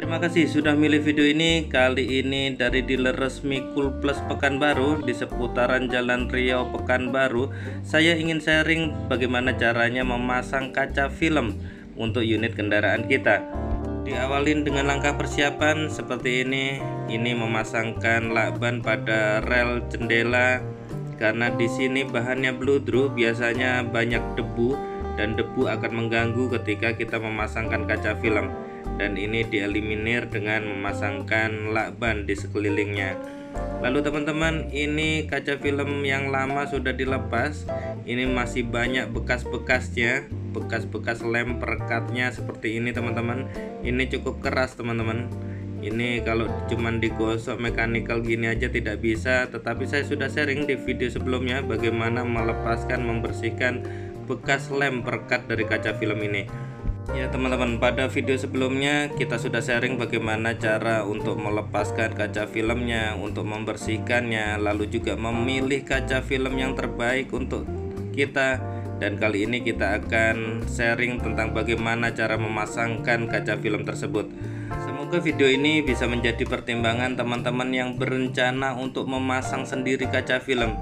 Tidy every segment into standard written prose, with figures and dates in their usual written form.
Terima kasih sudah milih video ini. Kali ini dari dealer resmi Cool Plus Pekanbaru di seputaran Jalan Riau Pekanbaru. Saya ingin sharing bagaimana caranya memasang kaca film untuk unit kendaraan kita. Diawalin dengan langkah persiapan seperti ini. Ini memasangkan lakban pada rel jendela karena di sini bahannya bludru, biasanya banyak debu dan debu akan mengganggu ketika kita memasangkan kaca film. Dan ini dieliminir dengan memasangkan lakban di sekelilingnya. Lalu teman-teman, ini kaca film yang lama sudah dilepas. Ini masih banyak bekas-bekasnya, bekas-bekas lem perekatnya seperti ini teman-teman. Ini cukup keras teman-teman. Ini kalau cuman digosok mekanikal gini aja tidak bisa, tetapi saya sudah sharing di video sebelumnya bagaimana melepaskan, membersihkan bekas lem perekat dari kaca film ini. Ya teman-teman, pada video sebelumnya kita sudah sharing bagaimana cara untuk melepaskan kaca filmnya, untuk membersihkannya, lalu juga memilih kaca film yang terbaik untuk kita. Dan kali ini kita akan sharing tentang bagaimana cara memasangkan kaca film tersebut. Semoga video ini bisa menjadi pertimbangan teman-teman yang berencana untuk memasang sendiri kaca film.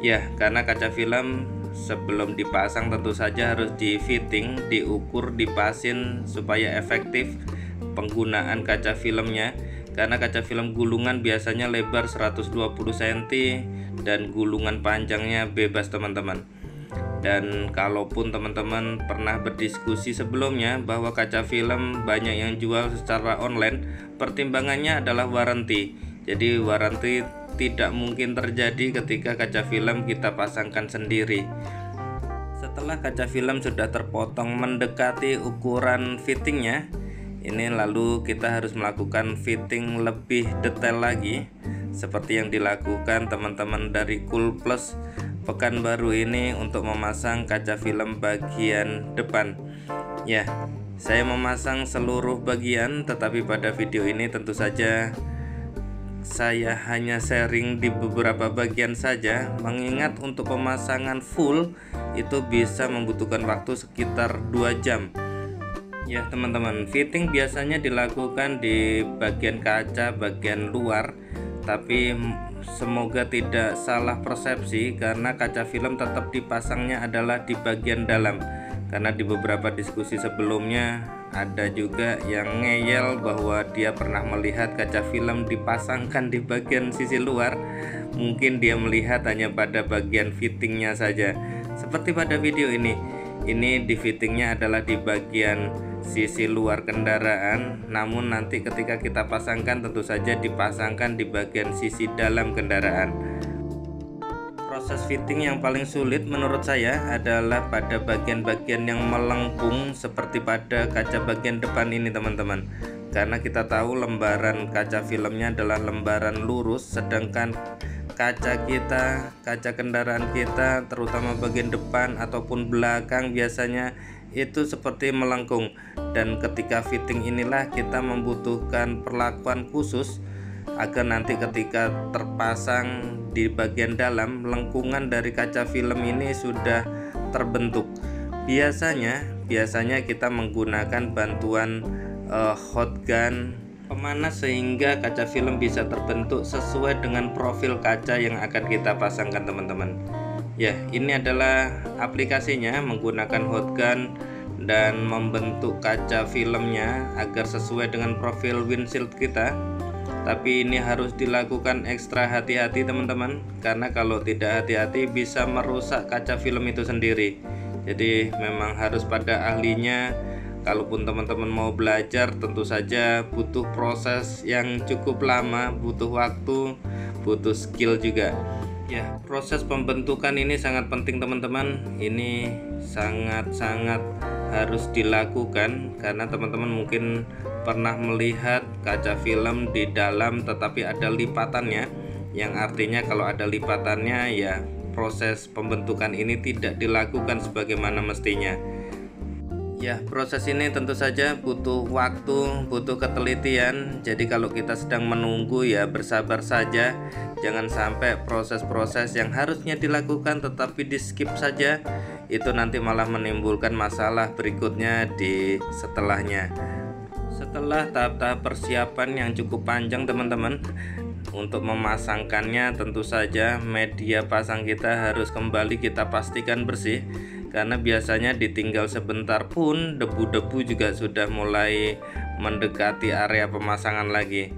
Ya, karena kaca film sebelum dipasang tentu saja harus di fitting, diukur, dipasin supaya efektif penggunaan kaca filmnya. Karena kaca film gulungan biasanya lebar 120 cm dan gulungan panjangnya bebas teman-teman. Dan kalaupun teman-teman pernah berdiskusi sebelumnya bahwa kaca film banyak yang jual secara online, pertimbangannya adalah warranty. Jadi warranty tidak mungkin terjadi ketika kaca film kita pasangkan sendiri. Setelah kaca film sudah terpotong mendekati ukuran fittingnya, ini lalu kita harus melakukan fitting lebih detail lagi seperti yang dilakukan teman-teman dari Cool Plus Pekanbaru ini untuk memasang kaca film bagian depan. Ya, saya memasang seluruh bagian, tetapi pada video ini tentu saja saya hanya sharing di beberapa bagian saja, mengingat untuk pemasangan full itu bisa membutuhkan waktu sekitar 2 jam. Ya teman-teman, fitting biasanya dilakukan di bagian kaca bagian luar, tapi semoga tidak salah persepsi karena kaca film tetap dipasangnya adalah di bagian dalam. Karena di beberapa diskusi sebelumnya ada juga yang ngeyel bahwa dia pernah melihat kaca film dipasangkan di bagian sisi luar. Mungkin dia melihat hanya pada bagian fittingnya saja. Seperti pada video ini di fittingnya adalah di bagian sisi luar kendaraan, namun nanti ketika kita pasangkan tentu saja dipasangkan di bagian sisi dalam kendaraan. Proses fitting yang paling sulit menurut saya adalah pada bagian-bagian yang melengkung seperti pada kaca bagian depan ini teman-teman. Karena kita tahu lembaran kaca filmnya adalah lembaran lurus, sedangkan kaca kendaraan kita terutama bagian depan ataupun belakang biasanya itu seperti melengkung. Dan ketika fitting inilah kita membutuhkan perlakuan khusus agar nanti ketika terpasang di bagian dalam, lengkungan dari kaca film ini sudah terbentuk. Biasanya kita menggunakan bantuan hot gun pemanas sehingga kaca film bisa terbentuk sesuai dengan profil kaca yang akan kita pasangkan teman-teman. Ya, ini adalah aplikasinya, menggunakan hot gun dan membentuk kaca filmnya agar sesuai dengan profil windshield kita. Tapi ini harus dilakukan ekstra hati-hati teman-teman, karena kalau tidak hati-hati bisa merusak kaca film itu sendiri. Jadi memang harus pada ahlinya. Kalaupun teman-teman mau belajar tentu saja butuh proses yang cukup lama, butuh waktu, butuh skill juga. Ya, proses pembentukan ini sangat penting teman-teman. Ini sangat-sangat harus dilakukan karena teman-teman mungkin pernah melihat kaca film di dalam tetapi ada lipatannya, yang artinya kalau ada lipatannya ya proses pembentukan ini tidak dilakukan sebagaimana mestinya. Ya, proses ini tentu saja butuh waktu, butuh ketelitian. Jadi kalau kita sedang menunggu ya bersabar saja. Jangan sampai proses-proses yang harusnya dilakukan tetapi di skip saja. Itu nanti malah menimbulkan masalah berikutnya di setelahnya. Setelah tahap-tahap persiapan yang cukup panjang teman-teman, untuk memasangkannya tentu saja media pasang kita harus kembali kita pastikan bersih, karena biasanya ditinggal sebentar pun debu-debu juga sudah mulai mendekati area pemasangan lagi.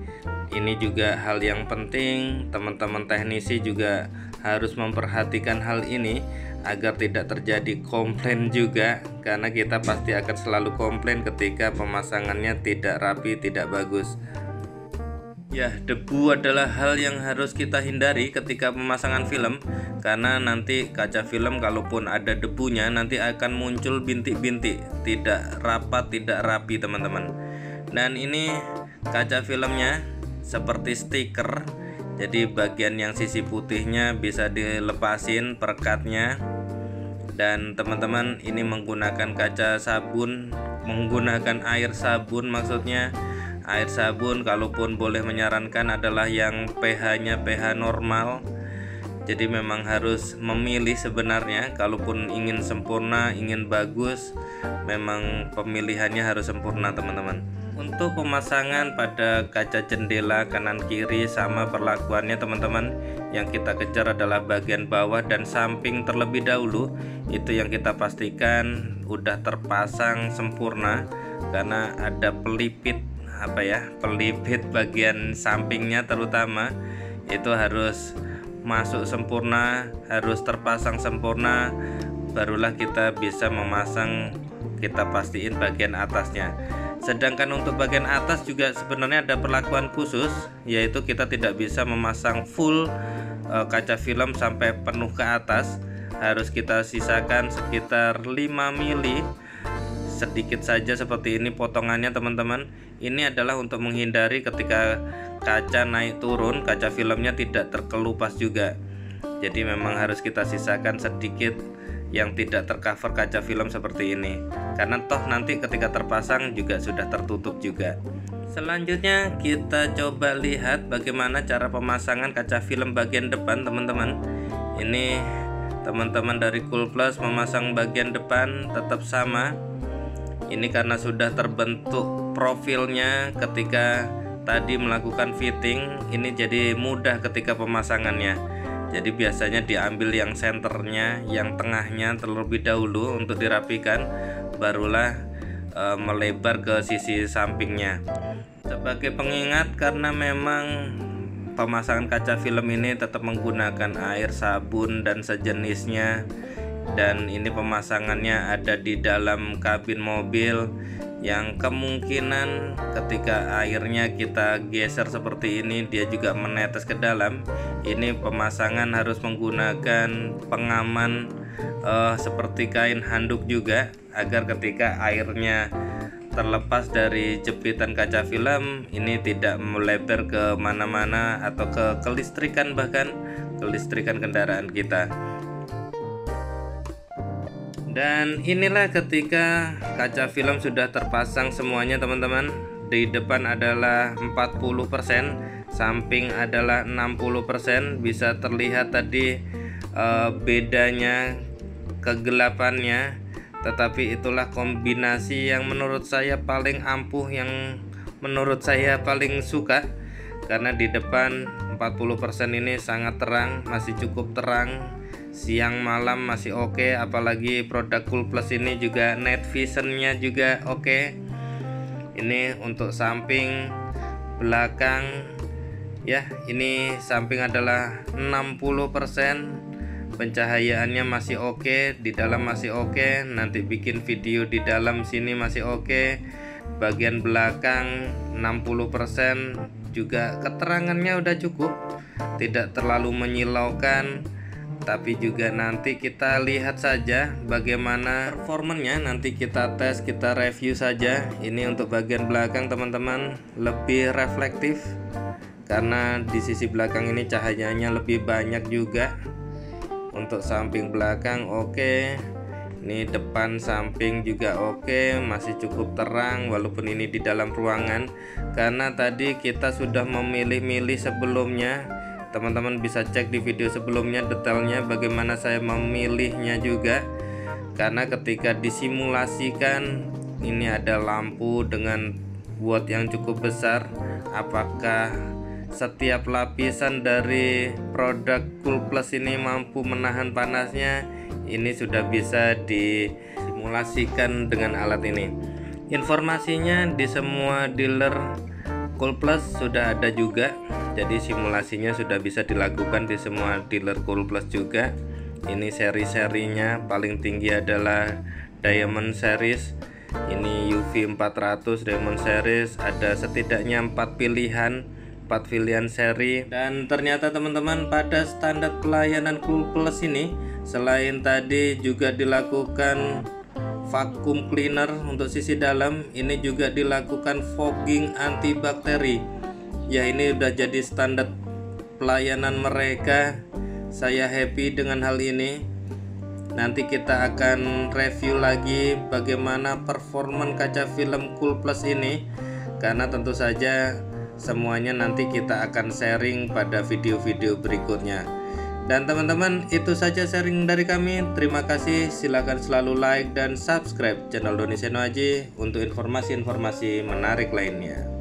Ini juga hal yang penting, teman-teman teknisi juga harus memperhatikan hal ini agar tidak terjadi komplain juga, karena kita pasti akan selalu komplain ketika pemasangannya tidak rapi, tidak bagus. Ya, debu adalah hal yang harus kita hindari ketika pemasangan film, karena nanti kaca film kalaupun ada debunya nanti akan muncul bintik-bintik, tidak rapat, tidak rapi teman-teman. Dan ini kaca filmnya seperti stiker, jadi bagian yang sisi putihnya bisa dilepasin perekatnya. Dan teman-teman ini menggunakan kaca sabun, menggunakan air sabun, maksudnya air sabun kalaupun boleh menyarankan adalah yang pH-nya pH normal. Jadi memang harus memilih sebenarnya, kalaupun ingin sempurna, ingin bagus, memang pemilihannya harus sempurna teman-teman. Untuk pemasangan pada kaca jendela kanan kiri sama perlakuannya teman-teman. Yang kita kejar adalah bagian bawah dan samping terlebih dahulu. Itu yang kita pastikan udah terpasang sempurna, karena ada pelipit pelipit bagian sampingnya terutama itu harus masuk sempurna, harus terpasang sempurna, barulah kita bisa memasang, kita pastiin bagian atasnya. Sedangkan untuk bagian atas juga sebenarnya ada perlakuan khusus, yaitu kita tidak bisa memasang full kaca film sampai penuh ke atas, harus kita sisakan sekitar 5 mili, sedikit saja seperti ini potongannya teman-teman. Ini adalah untuk menghindari ketika kaca naik turun, kaca filmnya tidak terkelupas juga. Jadi memang harus kita sisakan sedikit yang tidak tercover kaca film seperti ini, karena toh nanti ketika terpasang juga sudah tertutup juga. Selanjutnya kita coba lihat bagaimana cara pemasangan kaca film bagian depan teman-teman. Ini teman-teman dari Coolplus memasang bagian depan tetap sama. Ini karena sudah terbentuk profilnya ketika tadi melakukan fitting, ini jadi mudah ketika pemasangannya. Jadi biasanya diambil yang senternya, yang tengahnya terlebih dahulu untuk dirapikan, barulah melebar ke sisi sampingnya. Sebagai pengingat, karena memang pemasangan kaca film ini tetap menggunakan air sabun dan sejenisnya, dan ini pemasangannya ada di dalam kabin mobil, yang kemungkinan ketika airnya kita geser seperti ini dia juga menetes ke dalam. Ini pemasangan harus menggunakan pengaman seperti kain handuk juga, agar ketika airnya terlepas dari jepitan kaca film ini tidak melebar ke mana-mana atau ke kelistrikan, bahkan kelistrikan kendaraan kita. Dan inilah ketika kaca film sudah terpasang semuanya teman-teman. Di depan adalah 40%, samping adalah 60%. Bisa terlihat tadi bedanya, kegelapannya. Tetapi itulah kombinasi yang menurut saya paling ampuh, yang menurut saya paling suka. Karena di depan 40% ini sangat terang, masih cukup terang. Siang malam masih oke, apalagi produk Coolplus ini juga night visionnya juga oke. Ini untuk samping, belakang ya, ini samping adalah 60%, pencahayaannya masih oke, di dalam masih oke, nanti bikin video di dalam sini masih oke. Bagian belakang 60% juga keterangannya udah cukup, tidak terlalu menyilaukan. Tapi juga nanti kita lihat saja bagaimana performanya, nanti kita tes, kita review saja. Ini untuk bagian belakang teman-teman lebih reflektif, karena di sisi belakang ini cahayanya lebih banyak juga. Untuk samping belakang oke. Ini depan samping juga oke, masih cukup terang walaupun ini di dalam ruangan, karena tadi kita sudah memilih-milih sebelumnya. Teman-teman bisa cek di video sebelumnya detailnya bagaimana saya memilihnya juga, karena ketika disimulasikan ini ada lampu dengan watt yang cukup besar. Apakah setiap lapisan dari produk Cool Plus ini mampu menahan panasnya? Ini sudah bisa disimulasikan dengan alat ini. Informasinya di semua dealer Cool Plus sudah ada juga, jadi simulasinya sudah bisa dilakukan di semua dealer Cool Plus juga. Ini seri-serinya paling tinggi adalah Diamond Series, ini UV 400 Diamond Series. Ada setidaknya 4 pilihan seri. Dan ternyata teman-teman, pada standar pelayanan Cool Plus ini selain tadi juga dilakukan vacuum cleaner untuk sisi dalam, ini juga dilakukan fogging antibakteri. Ya, ini udah jadi standar pelayanan mereka. Saya happy dengan hal ini. Nanti kita akan review lagi bagaimana performan kaca film Cool Plus ini, karena tentu saja semuanya nanti kita akan sharing pada video-video berikutnya. Dan teman-teman, itu saja sharing dari kami. Terima kasih. Silahkan selalu like dan subscribe channel Doni Seno Aji untuk informasi-informasi menarik lainnya.